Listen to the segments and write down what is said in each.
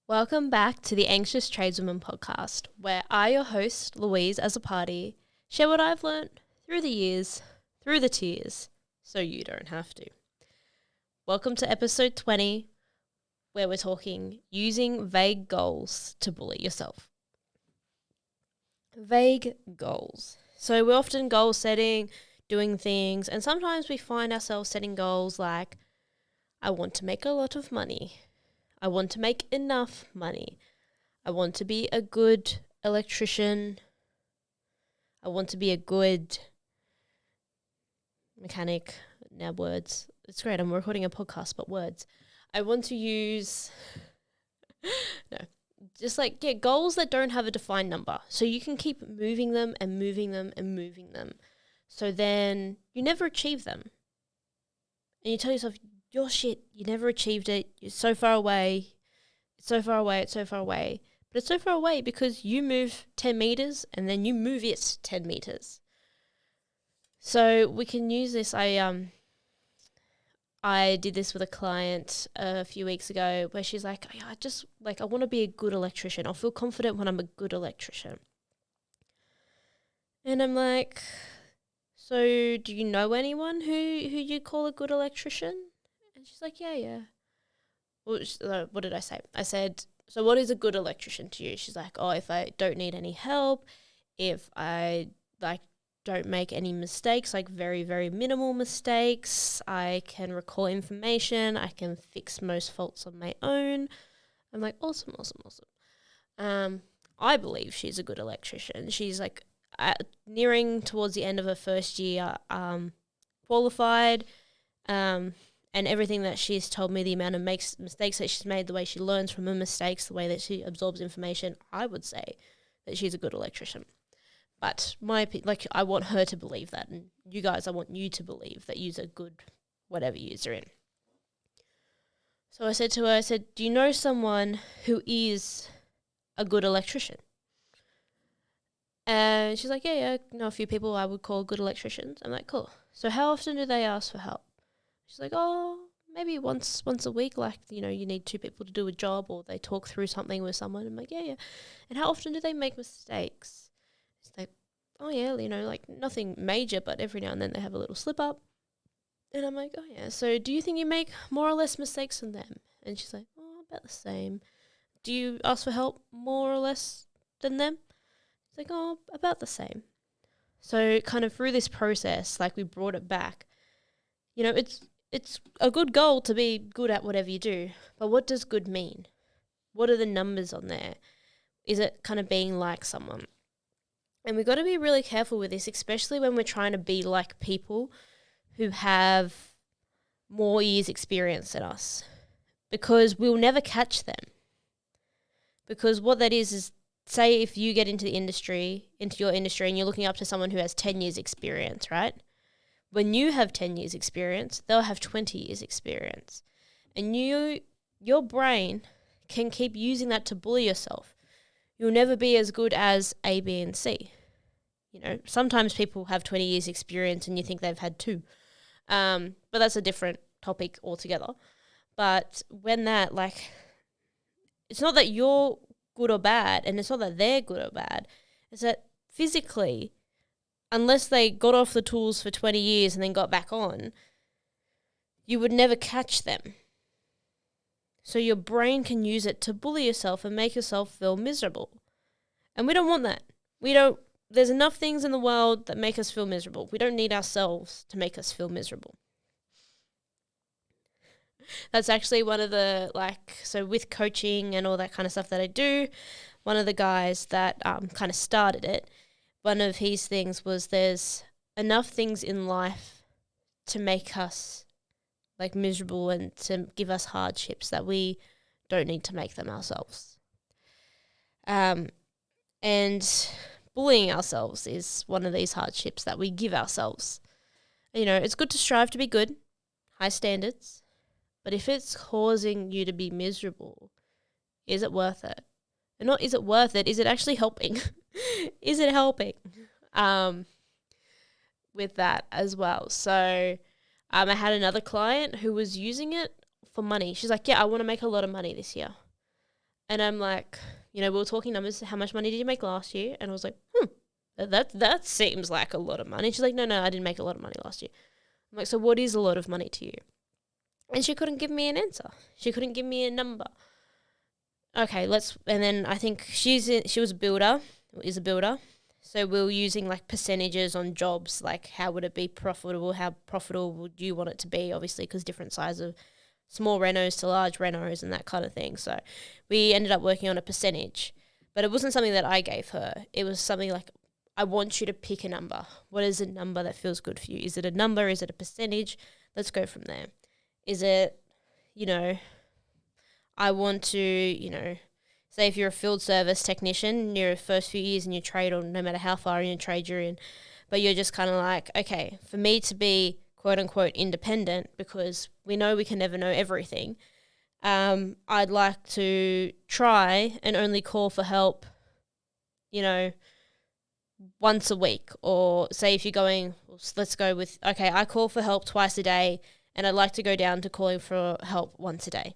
Welcome back to the Anxious Tradeswoman podcast, where I, your host, Louise, as a party, share what I've learnt through the years, through the tears, so you don't have to. Welcome to episode 20, where we're talking using vague goals to bully yourself. Vague goals. So we're often goal setting, doing things, and sometimes we find ourselves setting goals like, I want to make a lot of money. I want to make enough money. I want to be a good electrician. I want to be a good mechanic. Now words. It's great. I'm recording a podcast, but words. I want to use goals that don't have a defined number. So you can keep moving them and moving them and moving them. So then you never achieve them. And you tell yourself, you're shit, you never achieved it, you're so far away, it's so far away, it's so far away. But it's so far away because you move 10 meters and then you move it 10 meters. So we can use this. I did this with a client a few weeks ago where she's like, I want to be a good electrician. I'll feel confident when I'm a good electrician. And I'm like, so do you know anyone who you call a good electrician? And she's like, yeah. Well, what did I say? I said, so what is a good electrician to you? She's like, if I don't need any help, if I don't make any mistakes, like very, very minimal mistakes, I can recall information, I can fix most faults on my own. I'm like, awesome. I believe she's a good electrician. She's like nearing towards the end of her first year, qualified, and everything that she's told me, the amount of mistakes that she's made, the way she learns from her mistakes, the way that she absorbs information, I would say that she's a good electrician. But I want her to believe that, and you guys, I want you to believe that you're a good whatever you're in. So I said to her, do you know someone who is a good electrician? And she's like, yeah, I know a few people I would call good electricians. I'm like, cool. So how often do they ask for help? She's like, maybe once a week, like, you need two people to do a job, or they talk through something with someone. I'm like, yeah. And how often do they make mistakes? She's like, like nothing major, but every now and then they have a little slip up. And I'm like, oh yeah, so do you think you make more or less mistakes than them? And she's like, about the same. Do you ask for help more or less than them? It's like, about the same. So kind of through this process, like we brought it back. It's a good goal to be good at whatever you do, but what does good mean? What are the numbers on there? Is it kind of being like someone? And we've got to be really careful with this, especially when we're trying to be like people who have more years experience than us, because we'll never catch them. Because what that is say if you get into your industry and you're looking up to someone who has 10 years experience, right? When you have 10 years experience, they'll have 20 years experience. And your brain can keep using that to bully yourself. You'll never be as good as A, B, and C. Sometimes people have 20 years experience and you think they've had 2. But that's a different topic altogether. But when that, it's not that you're good or bad, and it's not that they're good or bad. It's that physically, unless they got off the tools for 20 years and then got back on, you would never catch them. So your brain can use it to bully yourself and make yourself feel miserable. And we don't want that. There's enough things in the world that make us feel miserable. We don't need ourselves to make us feel miserable. That's actually one of the, so with coaching and all that kind of stuff that I do, one of the guys that kind of started it, one of his things was there's enough things in life to make us miserable and to give us hardships that we don't need to make them ourselves. And bullying ourselves is one of these hardships that we give ourselves. It's good to strive to be good, high standards, but if it's causing you to be miserable, is it worth it? And not is it worth it, is it actually helping? Is it helping with that as well? So I had another client who was using it for money. She's like, yeah, I want to make a lot of money this year. And I'm like, we were talking numbers. How much money did you make last year? And I was like, that seems like a lot of money. She's like, no, I didn't make a lot of money last year. I'm like, so what is a lot of money to you? And she couldn't give me an answer. She couldn't give me a number. Okay, and then I think she was a builder, is a builder. So we were using like percentages on jobs, like how would it be profitable? How profitable would you want it to be? Obviously, because different size of small renos to large renos and that kind of thing. So we ended up working on a percentage, but it wasn't something that I gave her. It was something like, I want you to pick a number. What is a number that feels good for you? Is it a number? Is it a percentage? Let's go from there. Is it, I want to, say if you're a field service technician, your first few years in your trade, or no matter how far in your trade you're in, but you're just kind of like, okay, for me to be quote unquote independent, because we know we can never know everything, I'd like to try and only call for help, once a week. Or say if you're going, let's go with, okay, I call for help twice a day and I'd like to go down to calling for help once a day.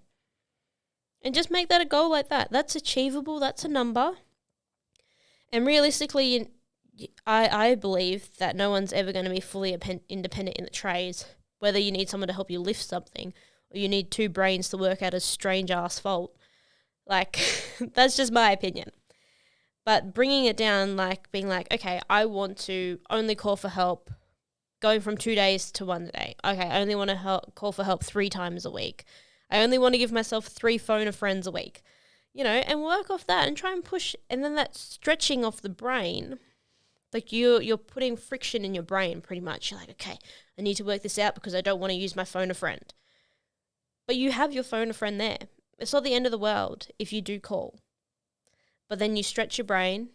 And just make that a goal like that. That's achievable. That's a number. And realistically, I believe that no one's ever going to be fully independent in the trades, whether you need someone to help you lift something or you need two brains to work out a strange-ass fault. Like, that's just my opinion. But bringing it down, like being like, okay, I want to only call for help, going from 2 days to 1 day. Okay, I only want to call for help 3 times a week. I only want to give myself 3 phone a friends a week, and work off that and try and push. And then that stretching off the brain, like you're putting friction in your brain pretty much. You're like, okay, I need to work this out because I don't want to use my phone a friend. But you have your phone a friend there. It's not the end of the world if you do call. But then you stretch your brain,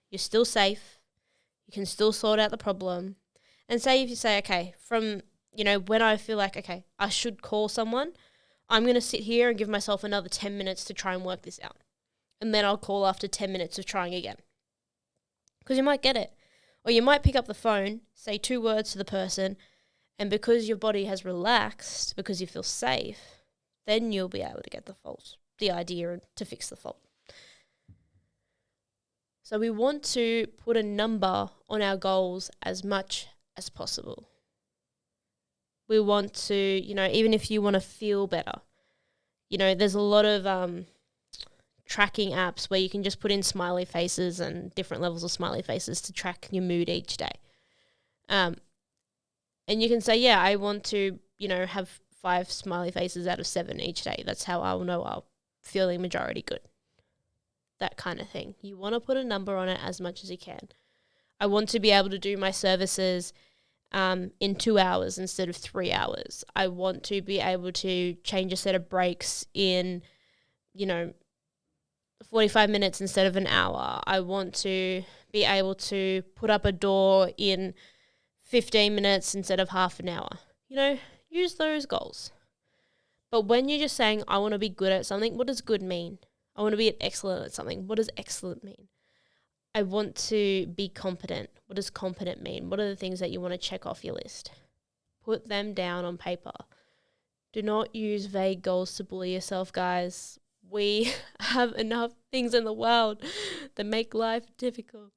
you're still safe, you can still sort out the problem. And say if you say, okay, from, when I feel like, okay, I should call someone, I'm going to sit here and give myself another 10 minutes to try and work this out. And then I'll call after 10 minutes of trying again. Because you might get it. Or you might pick up the phone, say 2 words to the person, and because your body has relaxed, because you feel safe, then you'll be able to get the idea to fix the fault. So we want to put a number on our goals as much as possible. We want to, even if you want to feel better, there's a lot of tracking apps where you can just put in smiley faces and different levels of smiley faces to track your mood each day. And you can say, yeah, I want to, have 5 smiley faces out of 7 each day. That's how I will know I'm feeling majority good. That kind of thing. You want to put a number on it as much as you can. I want to be able to do my services in 2 hours instead of 3 hours. I want to be able to change a set of brakes in, 45 minutes instead of an hour. I want to be able to put up a door in 15 minutes instead of half an hour. Use those goals. But when you're just saying, I want to be good at something, what does good mean? I want to be excellent at something. What does excellent mean? I want to be competent. What does competent mean? What are the things that you want to check off your list? Put them down on paper. Do not use vague goals to bully yourself, guys. We have enough things in the world that make life difficult.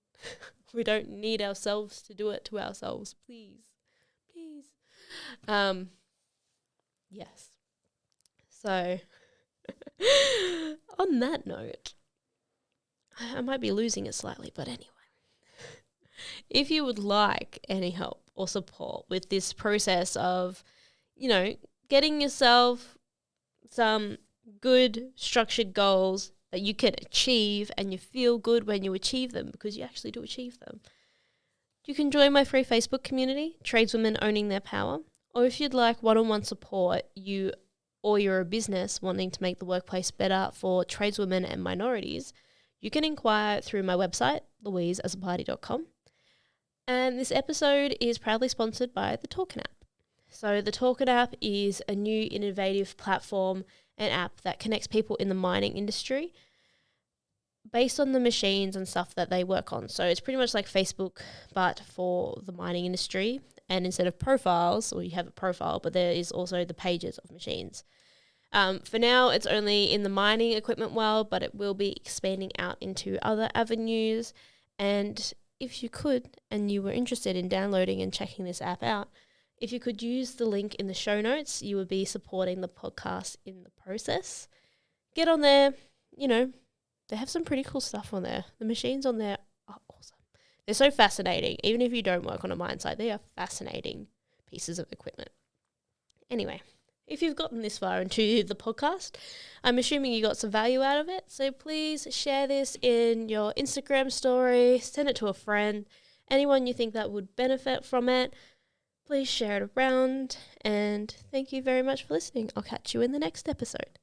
We don't need ourselves to do it to ourselves. Please. Yes. So, on that note, I might be losing it slightly, but anyway. If you would like any help or support with this process of, getting yourself some good structured goals that you can achieve and you feel good when you achieve them because you actually do achieve them, you can join my free Facebook community, Tradeswomen Owning Their Power. Or if you'd like one-on-one support, or you're a business wanting to make the workplace better for tradeswomen and minorities, you can inquire through my website, louiseasaparty.com. And this episode is proudly sponsored by the Talkin app. So the Talkin app is a new innovative platform and app that connects people in the mining industry based on the machines and stuff that they work on. So it's pretty much like Facebook, but for the mining industry. And instead of profiles, or you have a profile, but there is also the pages of machines. For now, it's only in the mining equipment world, but it will be expanding out into other avenues. And if you could, and you were interested in downloading and checking this app out, if you could use the link in the show notes, you would be supporting the podcast in the process. Get on there, they have some pretty cool stuff on there. The machines on there are awesome. They're so fascinating. Even if you don't work on a mine site, they are fascinating pieces of equipment. Anyway, if you've gotten this far into the podcast, I'm assuming you got some value out of it. So please share this in your Instagram story, send it to a friend, anyone you think that would benefit from it. Please share it around, and thank you very much for listening. I'll catch you in the next episode.